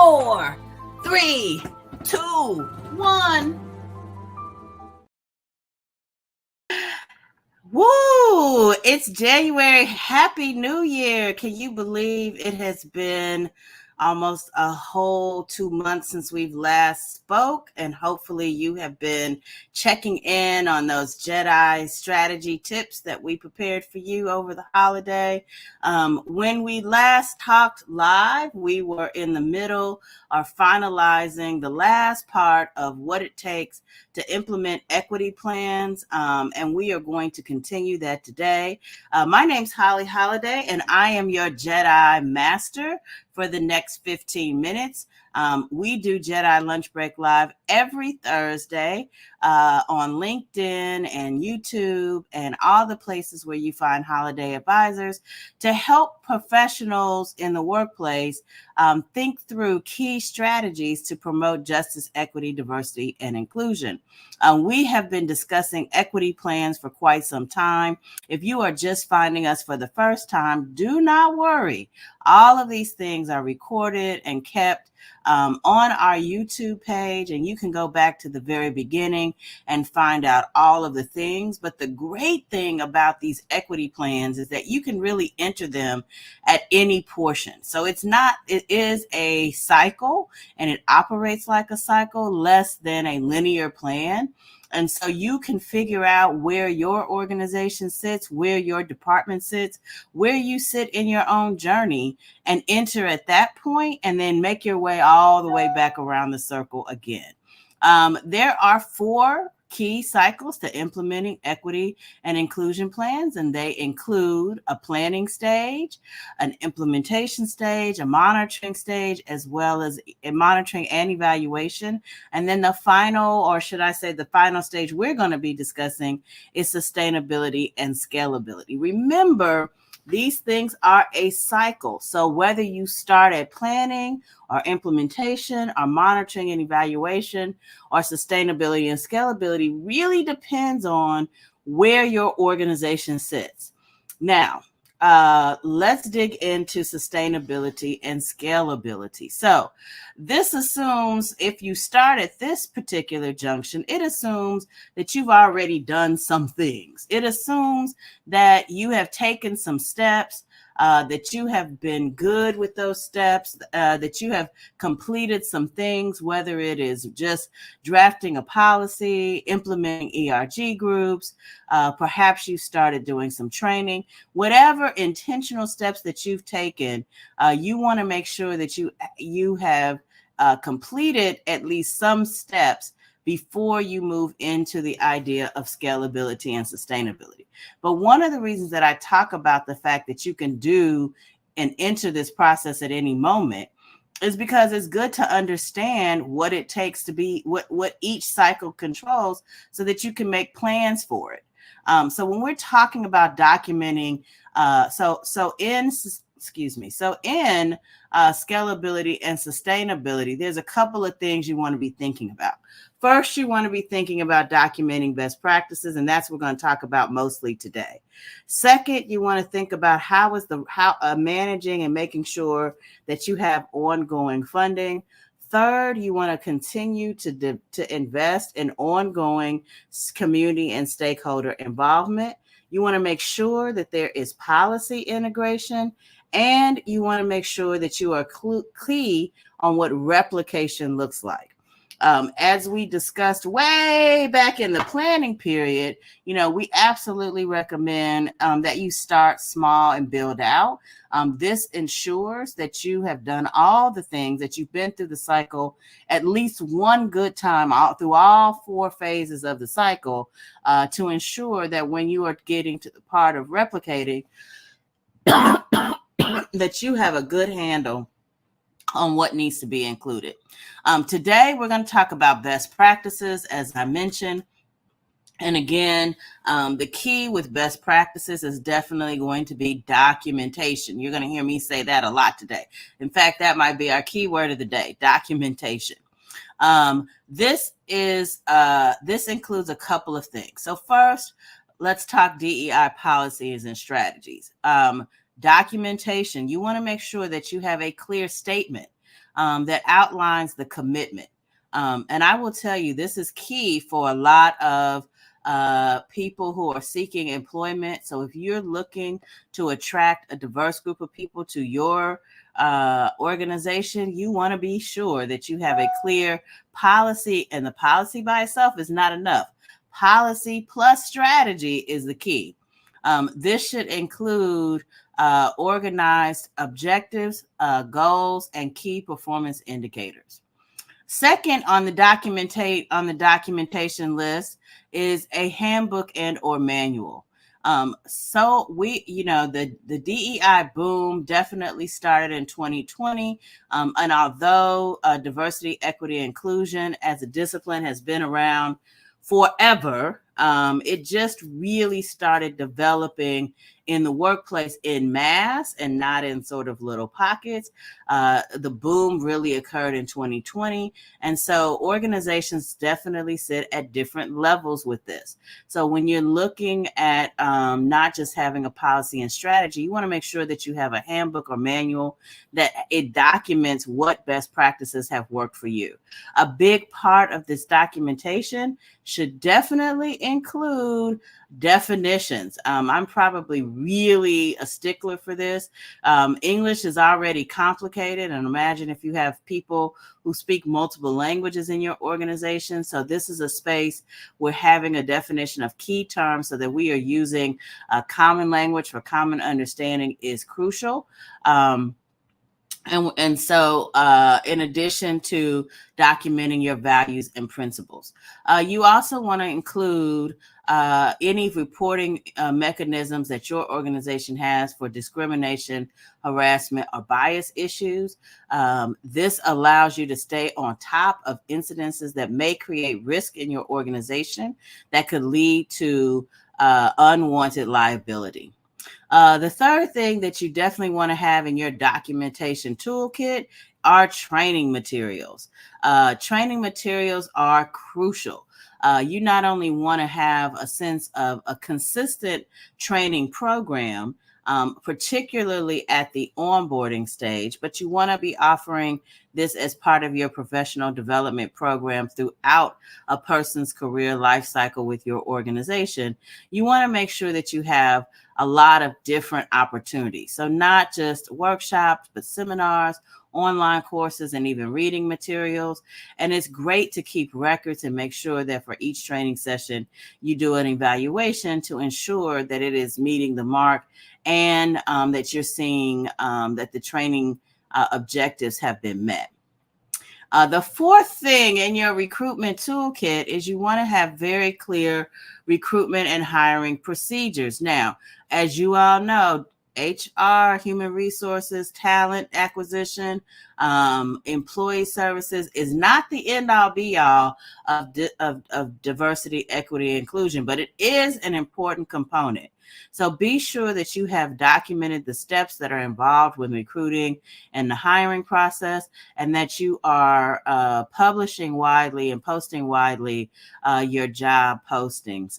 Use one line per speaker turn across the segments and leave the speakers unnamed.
4, 3, 2, 1. Woo! It's January. Happy New Year. Can you believe it has been almost a whole 2 months since we've last spoke? And hopefully you have been checking in on those J.E.D.I strategy tips that we prepared for you over the holiday. When we last talked live, we were in the middle of finalizing the last part of what it takes to implement equity plans, and we are going to continue that today. My name's Holly Holiday, and I am your J.E.D.I master for the next 15 minutes. We do J.E.D.I Lunch Break Live every Thursday on LinkedIn and YouTube and all the places where you find holiday advisors to help professionals in the workplace think through key strategies to promote justice, equity, diversity, and inclusion. We have been discussing equity plans for quite some time. If you are just finding us for the first time, do not worry. All of these things are recorded and kept on our YouTube page, and you can go back to the very beginning and find out all of the things. But the great thing about these equity plans is that you can really enter them at any portion. So it is a cycle, and it operates like a cycle, less than a linear plan. And so you can figure out where your organization sits, where your department sits, where you sit in your own journey, and enter at that point, and then make your way all the way back around the circle again. There are 4 key cycles to implementing equity and inclusion plans, and they include a planning stage, an implementation stage, a monitoring stage, as well as a monitoring and evaluation. And then the final, or should I say the final stage we're going to be discussing, is sustainability and scalability. Remember, these things are a cycle. So whether you start at planning or implementation or monitoring and evaluation or sustainability and scalability really depends on where your organization sits. Now, let's dig into sustainability and scalability. So this assumes, if you start at this particular junction, it assumes that you've already done some things. It assumes that you have taken some steps, that you have been good with those steps, that you have completed some things, whether it is just drafting a policy, implementing ERG groups, perhaps you started doing some training. Whatever intentional steps that you've taken, you want to make sure that you have completed at least some steps before you move into the idea of scalability and sustainability. But one of the reasons that I talk about the fact that you can do and enter this process at any moment is because it's good to understand what it takes to be, what each cycle controls, so that you can make plans for it. So when we're talking about documenting, so in scalability and sustainability, there's a couple of things you want to be thinking about. First, you want to be thinking about documenting best practices, and that's what we're going to talk about mostly today. Second, you want to think about how managing and making sure that you have ongoing funding. Third, you want to continue to invest in ongoing community and stakeholder involvement. You want to make sure that there is policy integration, and you want to make sure that you are key on what replication looks like. As we discussed way back in the planning period, we absolutely recommend that you start small and build out. This ensures that you have done all the things, that you've been through the cycle at least one good time through all 4 phases of the cycle, to ensure that when you are getting to the part of replicating, that you have a good handle on what needs to be included. Today, we're going to talk about best practices, as I mentioned. And again, the key with best practices is definitely going to be documentation. You're going to hear me say that a lot today. In fact, that might be our key word of the day, documentation. This includes a couple of things. So first, let's talk DEI policies and strategies. Documentation, you want to make sure that you have a clear statement that outlines the commitment. And I will tell you, this is key for a lot of people who are seeking employment. So if you're looking to attract a diverse group of people to your organization, you want to be sure that you have a clear policy, and the policy by itself is not enough. Policy plus strategy is the key. This should include organized objectives, goals, and key performance indicators. Second on the documentation list is a handbook and or manual. So the DEI boom definitely started in 2020. And although diversity, equity, inclusion as a discipline has been around forever, it just really started developing in the workplace in mass and not in sort of little pockets. The boom really occurred in 2020. And so organizations definitely sit at different levels with this. So when you're looking at not just having a policy and strategy, you want to make sure that you have a handbook or manual that it documents what best practices have worked for you. A big part of this documentation should definitely include definitions. I'm probably really a stickler for this. English is already complicated, and imagine if you have people who speak multiple languages in your organization. So this is a space where having a definition of key terms so that we are using a common language for common understanding is crucial. And so in addition to documenting your values and principles, you also want to include any reporting mechanisms that your organization has for discrimination, harassment, or bias issues. This allows you to stay on top of incidences that may create risk in your organization that could lead to unwanted liability. The third thing that you definitely want to have in your documentation toolkit are training materials. Training materials are crucial. You not only want to have a sense of a consistent training program, particularly at the onboarding stage, but you want to be offering this as part of your professional development program throughout a person's career life cycle with your organization. You want to make sure that you have a lot of different opportunities. So not just workshops, but seminars, online courses, and even reading materials. And it's great to keep records and make sure that for each training session, you do an evaluation to ensure that it is meeting the mark and that you're seeing that the training objectives have been met. The fourth thing in your recruitment toolkit is you want to have very clear recruitment and hiring procedures. Now, as you all know, HR, human resources, talent acquisition, employee services is not the end all be all of diversity, equity, and inclusion, but it is an important component. So be sure that you have documented the steps that are involved with recruiting and the hiring process, and that you are publishing widely and posting widely your job postings.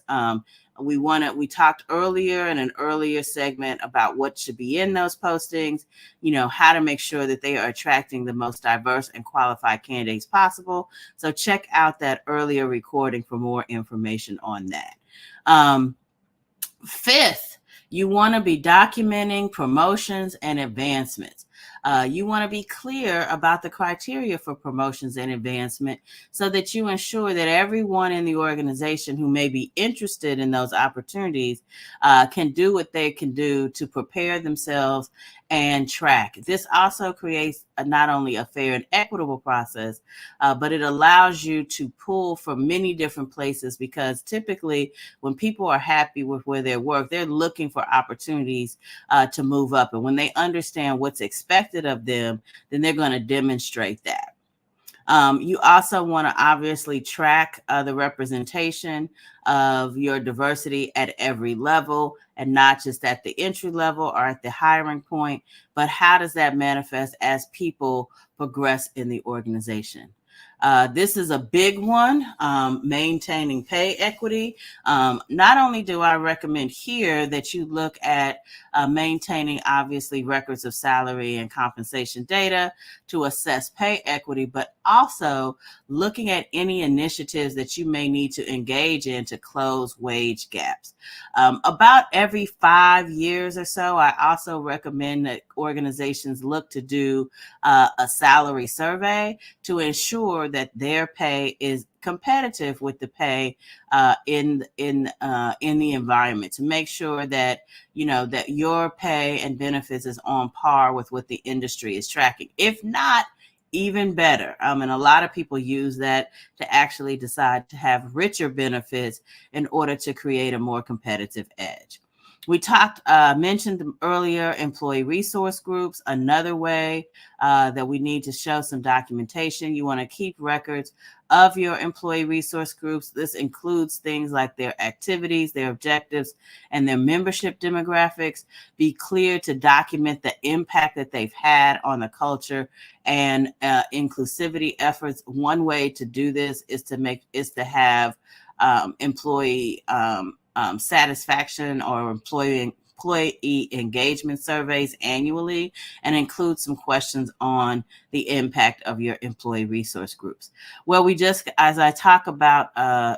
We talked earlier in an earlier segment about what should be in those postings, how to make sure that they are attracting the most diverse and qualified candidates possible. So check out that earlier recording for more information on that. Fifth, you want to be documenting promotions and advancements. You want to be clear about the criteria for promotions and advancement so that you ensure that everyone in the organization who may be interested in those opportunities can do what they can do to prepare themselves and track. This also creates not only a fair and equitable process, but it allows you to pull from many different places, because typically when people are happy with where they work, they're looking for opportunities to move up. And when they understand what's expected of them, then they're going to demonstrate that. You also want to obviously track the representation of your diversity at every level, and not just at the entry level or at the hiring point, but how does that manifest as people progress in the organization? This is a big one, maintaining pay equity. Not only do I recommend here that you look at maintaining, obviously, records of salary and compensation data to assess pay equity, but also looking at any initiatives that you may need to engage in to close wage gaps. About every 5 years or so, I also recommend that organizations look to do a salary survey to ensure that their pay is competitive with the pay in the environment, to make sure that that your pay and benefits is on par with what the industry is tracking. If not, even better. And a lot of people use that to actually decide to have richer benefits in order to create a more competitive edge. We mentioned earlier, employee resource groups. Another way that we need to show some documentation. You want to keep records of your employee resource groups. This includes things like their activities, their objectives, and their membership demographics. Be clear to document the impact that they've had on the culture and inclusivity efforts. One way to do this is to have employee satisfaction or employee engagement surveys annually, and include some questions on the impact of your employee resource groups. Well, as I talk about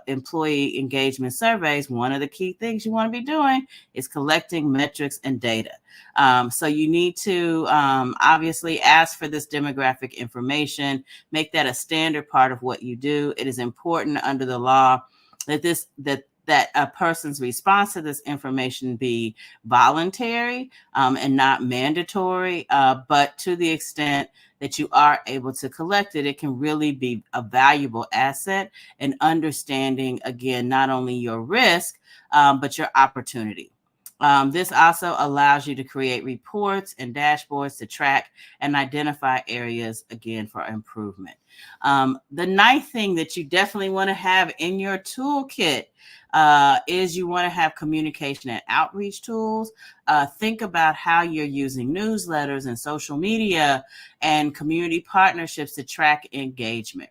employee engagement surveys, one of the key things you want to be doing is collecting metrics and data. So you need to obviously ask for this demographic information, make that a standard part of what you do. It is important under the law that a person's response to this information be voluntary and not mandatory. But to the extent that you are able to collect it, it can really be a valuable asset in understanding, again, not only your risk, but your opportunity. This also allows you to create reports and dashboards to track and identify areas, again, for improvement. The ninth thing that you definitely want to have in your toolkit is you want to have communication and outreach tools. Think about how you're using newsletters and social media and community partnerships to track engagement.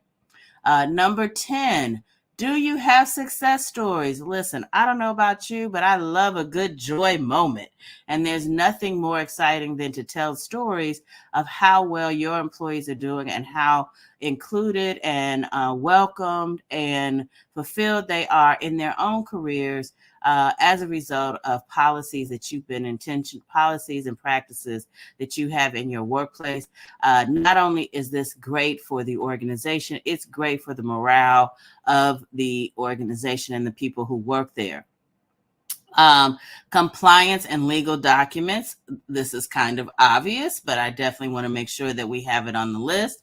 Number 10, do you have success stories? Listen, I don't know about you, but I love a good joy moment. And there's nothing more exciting than to tell stories of how well your employees are doing and how included and welcomed and fulfilled they are in their own careers as a result of policies and practices that you have in your workplace. Not only is this great for the organization, it's great for the morale of the organization and the people who work there. Compliance and legal documents. This is kind of obvious, but I definitely want to make sure that we have it on the list.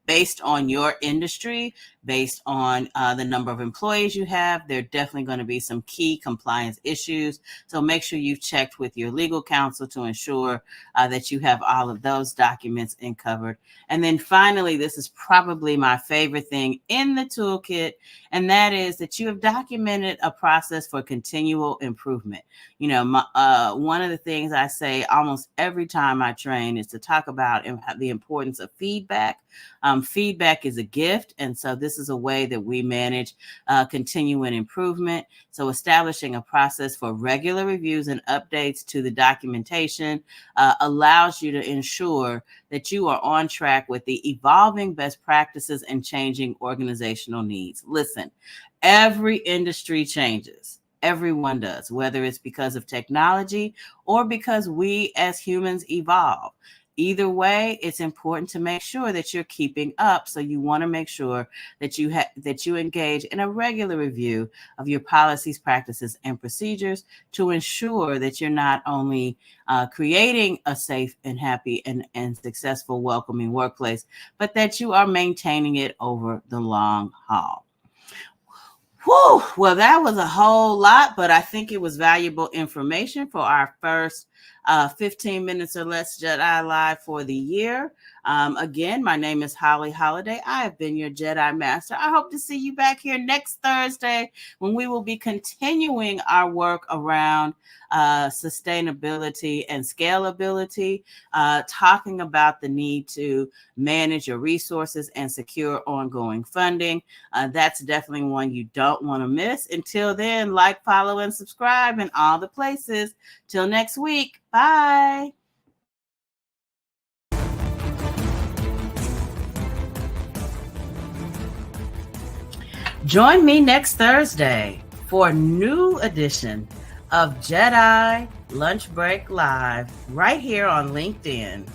Based on your industry, based on the number of employees you have, there are definitely going to be some key compliance issues. So make sure you've checked with your legal counsel to ensure that you have all of those documents covered. And then finally, this is probably my favorite thing in the toolkit, and that is that you have documented a process for continual improvement. One of the things I say almost every time I train is to talk about the importance of feedback. Feedback is a gift, and so this is a way that we manage continuing improvement. So establishing a process for regular reviews and updates to the documentation allows you to ensure that you are on track with the evolving best practices and changing organizational needs. Listen, every industry changes. Everyone does, whether it's because of technology or because we as humans evolve. Either way, it's important to make sure that you're keeping up. So you want to make sure that you engage in a regular review of your policies, practices, and procedures to ensure that you're not only creating a safe and happy and successful, welcoming workplace, but that you are maintaining it over the long haul. Whew, well, that was a whole lot, but I think it was valuable information for our first 15 minutes or less J.E.D.I Live for the year. Again, my name is Holly Holiday. I have been your Jedi Master. I hope to see you back here next Thursday when we will be continuing our work around sustainability and scalability, talking about the need to manage your resources and secure ongoing funding. That's definitely one you don't want to miss. Until then, like, follow, and subscribe in all the places. Till next week. Bye. Join me next Thursday for a new edition of Jedi Lunch Break Live right here on LinkedIn.